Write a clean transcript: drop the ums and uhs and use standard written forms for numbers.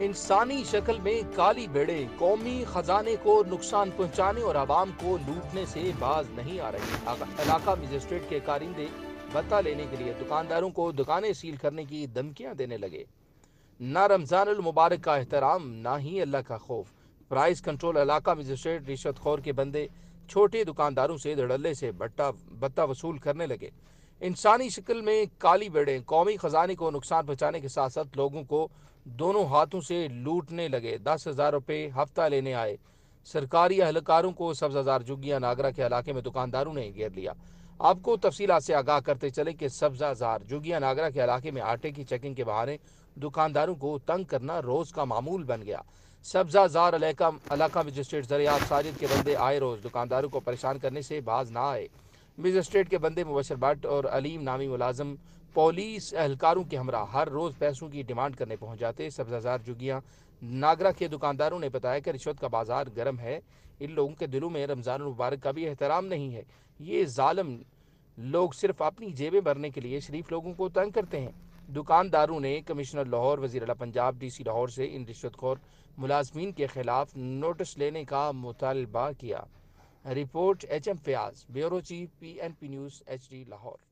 انسانی شکل میں کالی بھیڑیں قومی خزانے کو نقصان پہنچانے اور عوام کو لوٹنے سے باز نہیں آ رہی۔ علاقہ مجسٹریٹ کے کارندے بتا لینے کے لیے دکانداروں کو دکانیں سیل کرنے کی دھمکیاں دینے لگے۔ نہ رمضان المبارک کا احترام، نہ ہی اللہ کا خوف۔ پرائز کنٹرول علاقہ مجسٹریٹ رشوت خور کے بندے چھوٹے دکانداروں سے دھڑلے سے بٹا وصول کرنے لگے۔ انسانی شکل میں کالی بھیڑیں قومی خزانے کو نقصان پہنچانے کے ساتھ ساتھ لوگوں کو دونوں ہاتھوں سے لوٹنے لگے۔ 10,000 روپے ہفتہ لینے آئے سرکاری اہلکاروں کو سبزہ زار جھگیاں ناگرہ کے علاقے میں دکانداروں نے گھیر لیا۔ آپ کو تفصیلات سے آگاہ کرتے چلے کہ سبزہ زار جھگیاں ناگرہ کے علاقے میں آٹے کی چیکنگ کے بہانے دکانداروں کو تنگ کرنا روز کا معمول بن گیا۔ سبزہ زار علاقہ مجسٹریٹ زریعات ساجد کے بندے آئے روز دکانداروں کو پریشان کرنے سے باز نہ آئے۔ مجسٹریٹ کے بندے مبشر بٹ اور علیم نامی ملازم پولیس اہلکاروں کے ہمراہ ہر روز پیسوں کی ڈیمانڈ کرنے پہنچ جاتے۔ سبزہ زار جھگیاں ناگرہ کے دکانداروں نے بتایا کہ رشوت کا بازار گرم ہے، ان لوگوں کے دلوں میں رمضان المبارک کا بھی احترام نہیں ہے۔ یہ ظالم لوگ صرف اپنی جیبیں بھرنے کے لیے شریف لوگوں کو تنگ کرتے ہیں۔ دکانداروں نے کمشنر لاہور، وزیر اعلیٰ پنجاب، ڈی سی لاہور سے ان رشوت خور ملازمین کے خلاف نوٹس لینے کا مطالبہ کیا۔ Report H M Fayyaz, bureau chief, PNP news HD Lahore.